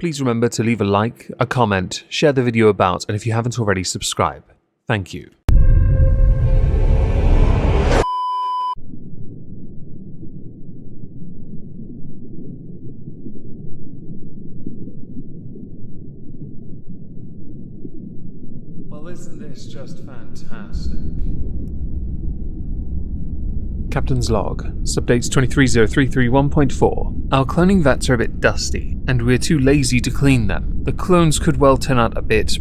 please remember to leave a like, a comment, share the video about, and if you haven't already, subscribe. Thank you. Well, isn't this just fantastic? Captain's log, subdates 230331.4. Our cloning vats are a bit dusty, and we're too lazy to clean them. The clones could well turn out a bit,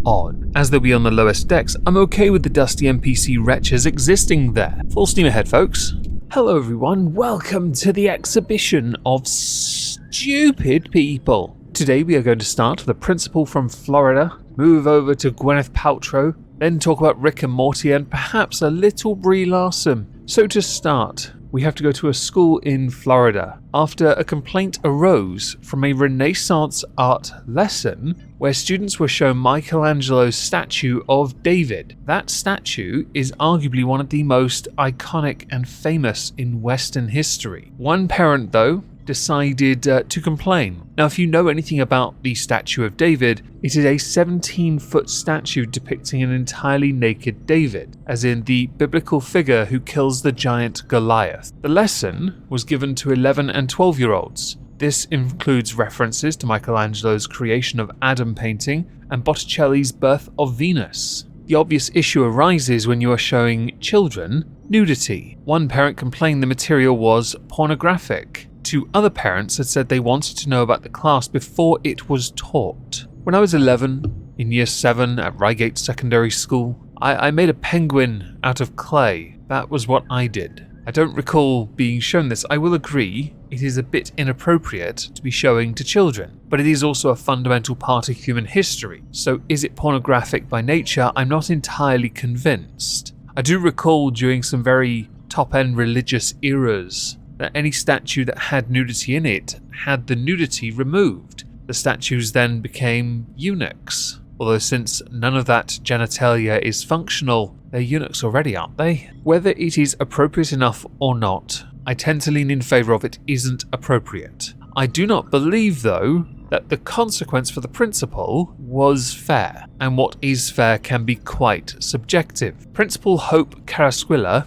odd. As they'll be on the lowest decks, I'm okay with the dusty NPC wretches existing there. Full steam ahead, folks. Hello everyone, welcome to the exhibition of stupid people. Today we are going to start with the principal from Florida, move over to Gwyneth Paltrow, then talk about Rick and Morty, and perhaps a little Brie Larson. So to start, we have to go to a school in Florida after a complaint arose from a Renaissance art lesson where students were shown Michelangelo's statue of David. That statue is arguably one of the most iconic and famous in Western history. One parent, though, decided to complain. Now, if you know anything about the statue of David, it is a 17-foot statue depicting an entirely naked David, as in the biblical figure who kills the giant Goliath. The lesson was given to 11 and 12-year-olds. This includes references to Michelangelo's creation of Adam painting and Botticelli's Birth of Venus. The obvious issue arises when you are showing children nudity. One parent complained the material was pornographic. Two other parents had said they wanted to know about the class before it was taught. When I was 11, in year 7 at Reigate Secondary School, I made a penguin out of clay. That was what I did. I don't recall being shown this. I will agree, it is a bit inappropriate to be showing to children, but it is also a fundamental part of human history. So is it pornographic by nature? I'm not entirely convinced. I do recall during some very top-end religious eras that any statue that had nudity in it had the nudity removed. The statues then became eunuchs. Although since none of that genitalia is functional, they're eunuchs already, aren't they? Whether it is appropriate enough or not, I tend to lean in favour of it isn't appropriate. I do not believe, though, that the consequence for the principal was fair, and what is fair can be quite subjective. Principal Hope Carasquilla,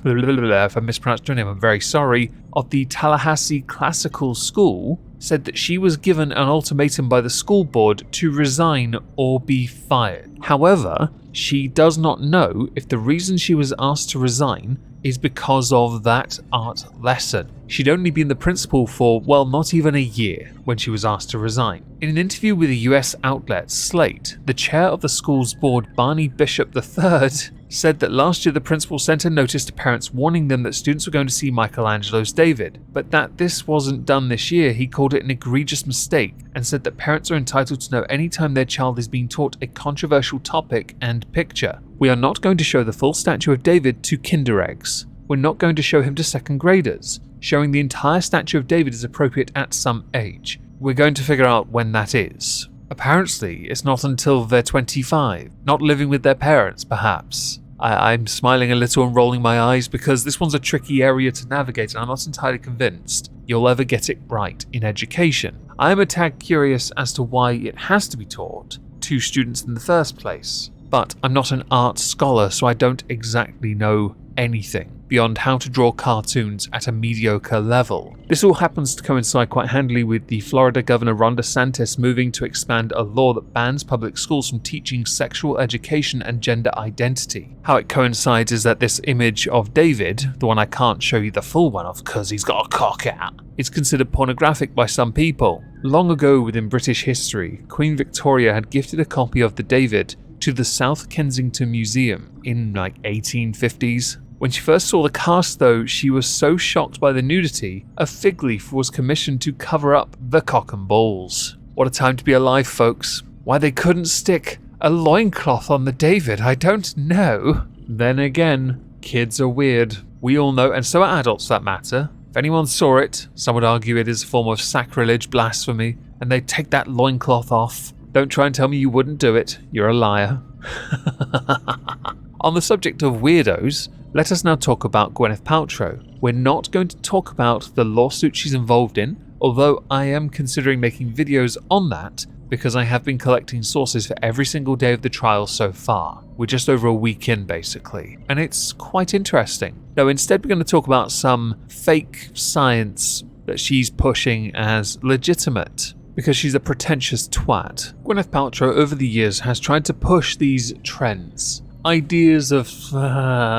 if I mispronounced her name, I'm very sorry, of the Tallahassee Classical School, said that she was given an ultimatum by the school board to resign or be fired. However, she does not know if the reason she was asked to resign is because of that art lesson. She'd only been the principal for, well, not even a year when she was asked to resign. In an interview with a US outlet, Slate, the chair of the school's board, Barney Bishop III, said that last year the principal sent a notice to parents warning them that students were going to see Michelangelo's David, but that this wasn't done this year. He called it an egregious mistake and said that parents are entitled to know any time their child is being taught a controversial topic and picture. We are not going to show the full statue of David to kinder eggs. We're not going to show him to second graders. Showing the entire statue of David is appropriate at some age. We're going to figure out when that is. Apparently, it's not until they're 25, not living with their parents, perhaps. I'm smiling a little and rolling my eyes because this one's a tricky area to navigate, and I'm not entirely convinced you'll ever get it right in education. I'm a tad curious as to why it has to be taught to students in the first place, but I'm not an art scholar, so I don't exactly know anything beyond how to draw cartoons at a mediocre level. This all happens to coincide quite handily with the Florida Governor Ron DeSantis moving to expand a law that bans public schools from teaching sexual education and gender identity. How it coincides is that this image of David, the one I can't show you the full one of because he's got a cock out, is considered pornographic by some people. Long ago within British history, Queen Victoria had gifted a copy of the David to the South Kensington Museum in 1850s. When she first saw the cast, though, she was so shocked by the nudity, a fig leaf was commissioned to cover up the cock and balls. What a time to be alive, folks. Why they couldn't stick a loincloth on the David, I don't know. Then again, kids are weird. We all know, and so are adults for that matter. If anyone saw it, some would argue it is a form of sacrilege, blasphemy, and they'd take that loincloth off. Don't try and tell me you wouldn't do it. You're a liar. On the subject of weirdos, let us now talk about Gwyneth Paltrow. We're not going to talk about the lawsuit she's involved in, although I am considering making videos on that because I have been collecting sources for every single day of the trial so far. We're just over a week in, basically, and it's quite interesting. No, instead we're going to talk about some fake science that she's pushing as legitimate, because she's a pretentious twat. Gwyneth Paltrow over the years has tried to push these trends. Ideas of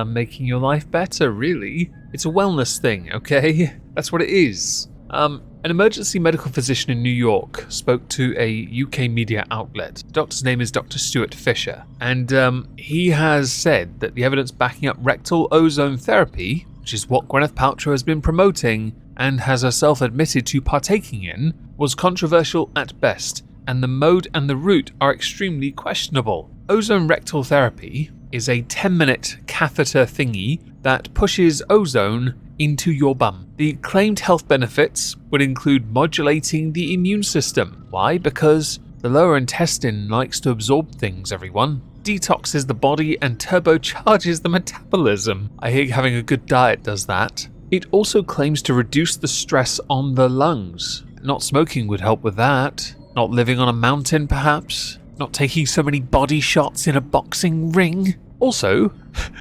making your life better, really. It's a wellness thing, okay? That's what it is. An emergency medical physician in New York spoke to a UK media outlet. The doctor's name is Dr. Stuart Fisher, and he has said that the evidence backing up rectal ozone therapy, which is what Gwyneth Paltrow has been promoting and has herself admitted to partaking in, was controversial at best, and the mode and the route are extremely questionable. Ozone rectal therapy is a 10-minute catheter thingy that pushes ozone into your bum. The claimed health benefits would include modulating the immune system. Why? Because the lower intestine likes to absorb things, everyone. Detoxes the body and turbocharges the metabolism. I hear having a good diet does that. It also claims to reduce the stress on the lungs. Not smoking would help with that. Not living on a mountain, perhaps. Not taking so many body shots in a boxing ring. Also,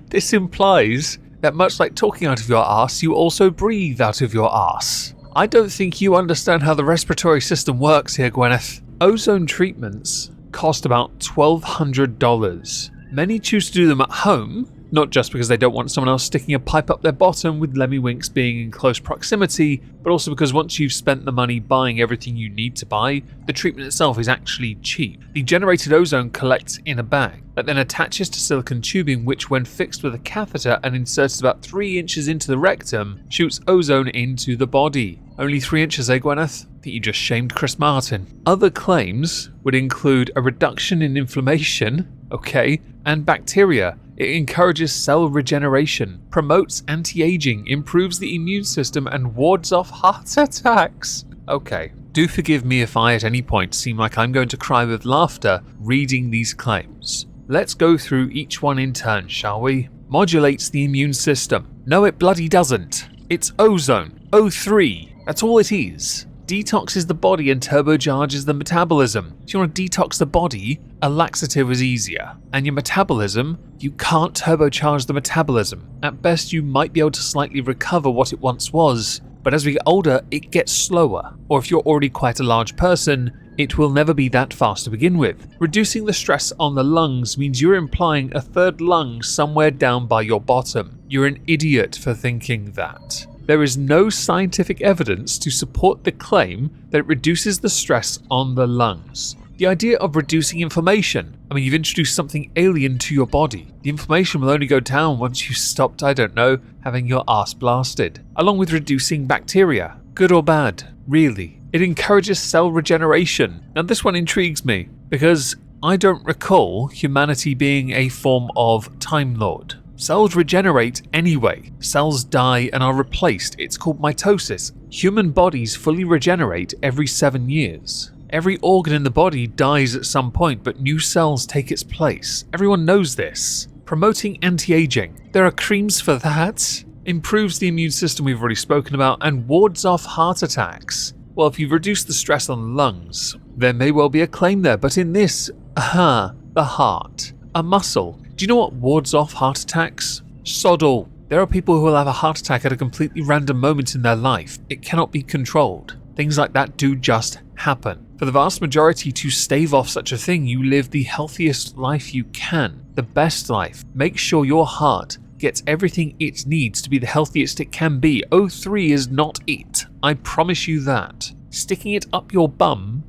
this implies that much like talking out of your arse, you also breathe out of your arse. I don't think you understand how the respiratory system works here, Gwyneth. Ozone treatments cost about $1,200. Many choose to do them at home, not just because they don't want someone else sticking a pipe up their bottom with Lemmy Winks being in close proximity, but also because once you've spent the money buying everything you need to buy, the treatment itself is actually cheap. The generated ozone collects in a bag that then attaches to silicone tubing, which when fixed with a catheter and inserted about 3 inches into the rectum, shoots ozone into the body. Only 3 inches, eh, Gwyneth? I think you just shamed Chris Martin. Other claims would include a reduction in inflammation, okay, and bacteria. It encourages cell regeneration, promotes anti-aging, improves the immune system, and wards off heart attacks. Okay, do forgive me if I at any point seem like I'm going to cry with laughter reading these claims. Let's go through each one in turn, shall we? Modulates the immune system. No, it bloody doesn't. It's ozone. O3. That's all it is. Detoxes the body and turbocharges the metabolism. If you want to detox the body, a laxative is easier. And your metabolism, you can't turbocharge the metabolism. At best, you might be able to slightly recover what it once was, but as we get older, it gets slower. Or if you're already quite a large person, it will never be that fast to begin with. Reducing the stress on the lungs means you're implying a third lung somewhere down by your bottom. You're an idiot for thinking that. There is no scientific evidence to support the claim that it reduces the stress on the lungs. The idea of reducing inflammation, I mean, you've introduced something alien to your body. The inflammation will only go down once you stopped, I don't know, having your ass blasted. Along with reducing bacteria. Good or bad? Really? It encourages cell regeneration. Now this one intrigues me, because I don't recall humanity being a form of Time Lord. Cells regenerate anyway. Cells die and are replaced. It's called mitosis. Human bodies fully regenerate every 7 years. Every organ in the body dies at some point, but new cells take its place. Everyone knows this. Promoting anti-aging. There are creams for that. Improves the immune system we've already spoken about and wards off heart attacks. Well, if you've reduced the stress on the lungs, there may well be a claim there, but in this, the heart, a muscle. Do you know what wards off heart attacks? Sod all. There are people who will have a heart attack at a completely random moment in their life. It cannot be controlled. Things like that do just happen. For the vast majority to stave off such a thing, you live the healthiest life you can. The best life. Make sure your heart gets everything it needs to be the healthiest it can be. O3 is not it. I promise you that. Sticking it up your bum.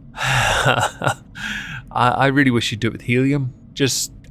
I really wish you'd do it with helium.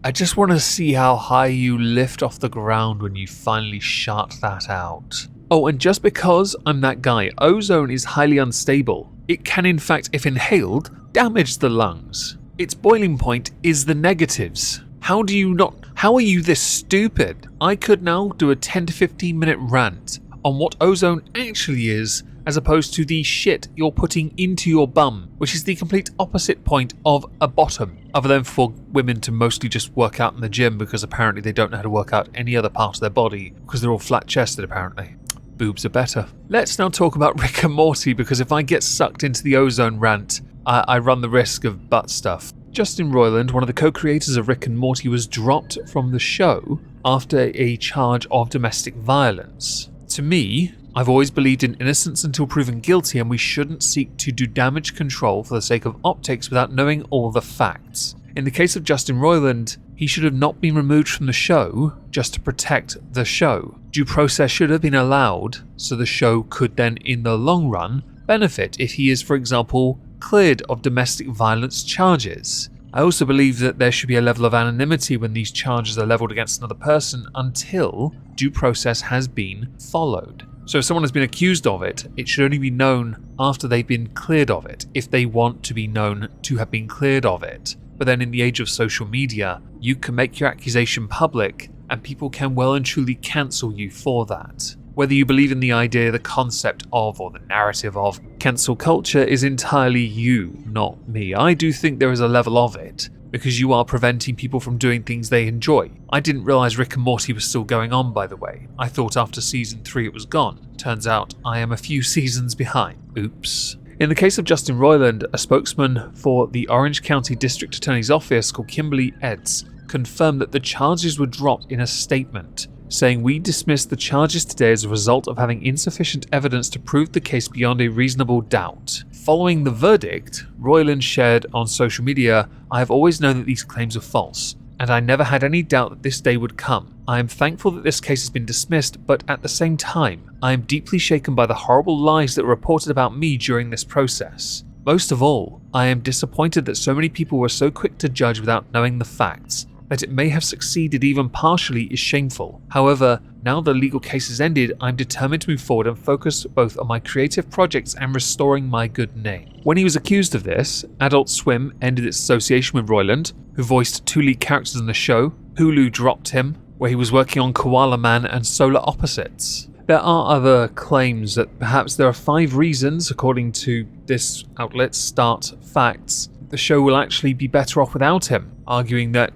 I just want to see how high you lift off the ground when you finally shart that out. Oh, and just because I'm that guy, ozone is highly unstable. It can in fact, if inhaled, damage the lungs. Its boiling point is the negatives. How are you this stupid? I could now do a 10 to 15 minute rant on what ozone actually is, as opposed to the shit you're putting into your bum, which is the complete opposite point of a bottom, other than for women to mostly just work out in the gym because apparently they don't know how to work out any other part of their body because they're all flat-chested apparently. boobs are better. Let's now talk about Rick and Morty, because if I get sucked into the ozone rant, I run the risk of butt stuff. Justin Roiland, one of the co-creators of Rick and Morty, was dropped from the show after a charge of domestic violence. To me, I've always believed in innocence until proven guilty, and we shouldn't seek to do damage control for the sake of optics without knowing all the facts. In the case of Justin Roiland, he should have not been removed from the show just to protect the show. Due process should have been allowed so the show could then, in the long run, benefit if he is, for example, cleared of domestic violence charges. I also believe that there should be a level of anonymity when these charges are leveled against another person until due process has been followed. So if someone has been accused of it, it should only be known after they've been cleared of it, if they want to be known to have been cleared of it. But then in the age of social media, you can make your accusation public and people can well and truly cancel you for that. Whether you believe in the idea, the concept of, or the narrative of cancel culture is entirely you, not me. I do think there is a level of it, because you are preventing people from doing things they enjoy. I didn't realise Rick and Morty was still going on, by the way. I thought after season 3 it was gone. Turns out I am a few seasons behind. Oops. In the case of Justin Roiland, a spokesman for the Orange County District Attorney's Office called Kimberly Eds confirmed that the charges were dropped in a statement, saying, "We dismissed the charges today as a result of having insufficient evidence to prove the case beyond a reasonable doubt." Following the verdict, Roiland shared on social media, "I have always known that these claims are false, and I never had any doubt that this day would come. I am thankful that this case has been dismissed, but at the same time, I am deeply shaken by the horrible lies that were reported about me during this process. Most of all, I am disappointed that so many people were so quick to judge without knowing the facts. That it may have succeeded even partially is shameful. However, now the legal case has ended, I'm determined to move forward and focus both on my creative projects and restoring my good name." When he was accused of this, Adult Swim ended its association with Roiland, who voiced 2 lead characters in the show. Hulu dropped him, where he was working on Koala Man and Solar Opposites. There are other claims that perhaps there are 5 reasons, according to this outlet, Start Facts, the show will actually be better off without him, arguing that,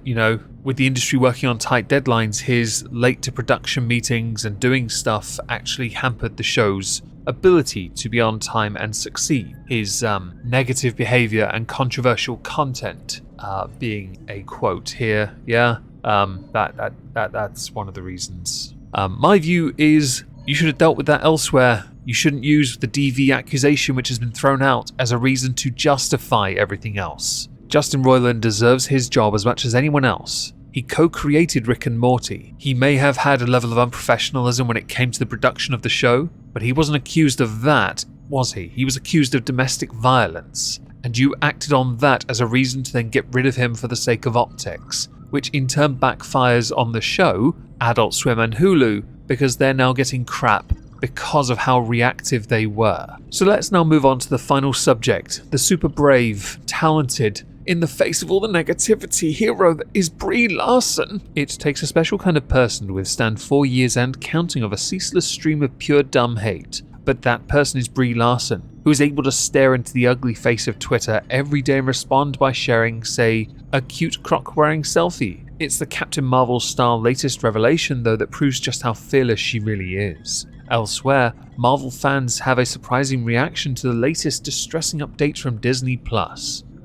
with the industry working on tight deadlines, his late to production meetings and doing stuff actually hampered the show's ability to be on time and succeed. His negative behavior and controversial content being a quote here, that's one of the reasons. My view is you should have dealt with that elsewhere. You shouldn't use the DV accusation which has been thrown out as a reason to justify everything else. Justin Roiland deserves his job as much as anyone else. He co-created Rick and Morty. He may have had a level of unprofessionalism when it came to the production of the show, but he wasn't accused of that, was he? He was accused of domestic violence, and you acted on that as a reason to then get rid of him for the sake of optics, which in turn backfires on the show, Adult Swim and Hulu, because they're now getting crap because of how reactive they were. So let's now move on to the final subject, the super brave, talented, in the face of all the negativity hero that is Brie Larson. It takes a special kind of person to withstand 4 years and counting of a ceaseless stream of pure dumb hate. But that person is Brie Larson, who is able to stare into the ugly face of Twitter every day and respond by sharing, say, a cute croc-wearing selfie. It's the Captain Marvel-style latest revelation, though, that proves just how fearless she really is. Elsewhere, Marvel fans have a surprising reaction to the latest distressing update from Disney+.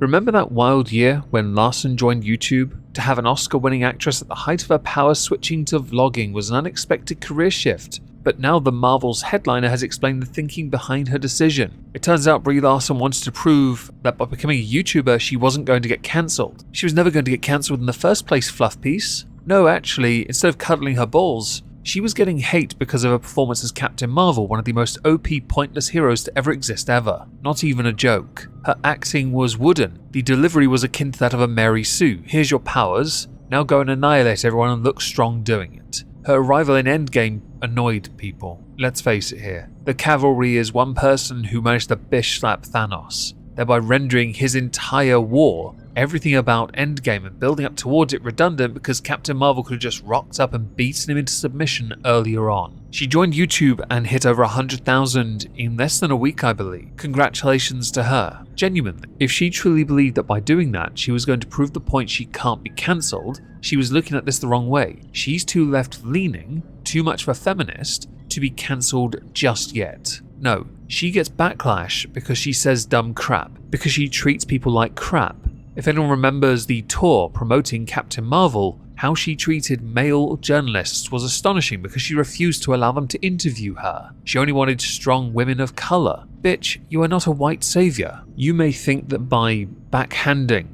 Remember that wild year when Larson joined YouTube? To have an Oscar-winning actress at the height of her power switching to vlogging was an unexpected career shift. But now the Marvel's headliner has explained the thinking behind her decision. It turns out Brie Larson wanted to prove that by becoming a YouTuber she wasn't going to get cancelled. She was never going to get cancelled in the first place, fluff piece. No, actually, instead of cuddling her balls, she was getting hate because of her performance as Captain Marvel, one of the most OP pointless heroes to ever exist ever. Not even a joke. Her acting was wooden. The delivery was akin to that of a Mary Sue. Here's your powers, now go and annihilate everyone and look strong doing it. Her arrival in Endgame annoyed people. Let's face it here. The Cavalry is one person who managed to bish slap Thanos, thereby rendering his entire war everything about Endgame and building up towards it redundant because Captain Marvel could have just rocked up and beaten him into submission earlier on. She joined YouTube and hit over 100,000 in less than a week, I believe. Congratulations to her. Genuinely. If she truly believed that by doing that she was going to prove the point she can't be cancelled, she was looking at this the wrong way. She's too left-leaning, too much of a feminist, to be cancelled just yet. No, she gets backlash because she says dumb crap, because she treats people like crap. If anyone remembers the tour promoting Captain Marvel, how she treated male journalists was astonishing because she refused to allow them to interview her. She only wanted strong women of colour. Bitch, you are not a white saviour. You may think that by backhanding,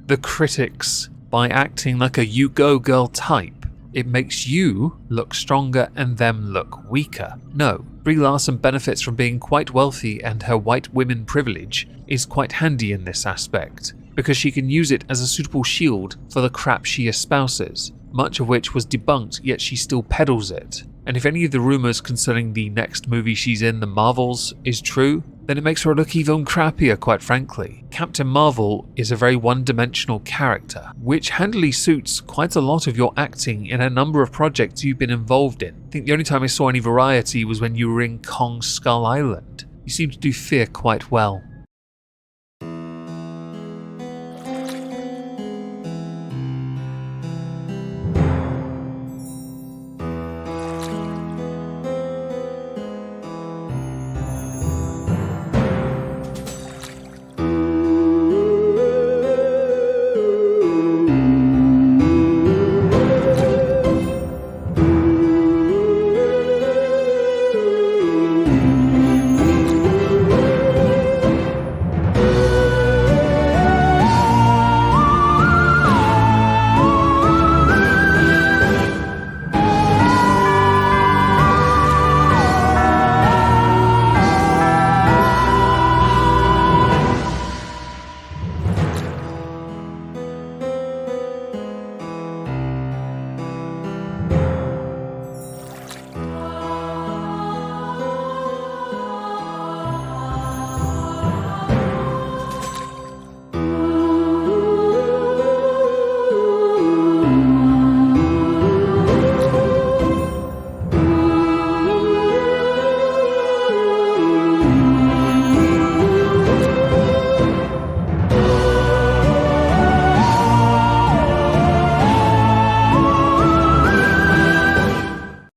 the critics, by acting like a you go girl type, it makes you look stronger and them look weaker. No, Brie Larson benefits from being quite wealthy, and her white women privilege is quite handy in this aspect, because she can use it as a suitable shield for the crap she espouses, much of which was debunked, yet she still peddles it. And if any of the rumours concerning the next movie she's in, The Marvels, is true, then it makes her look even crappier, quite frankly. Captain Marvel is a very one-dimensional character, which handily suits quite a lot of your acting in a number of projects you've been involved in. I think the only time I saw any variety was when you were in Kong Skull Island. You seem to do fear quite well.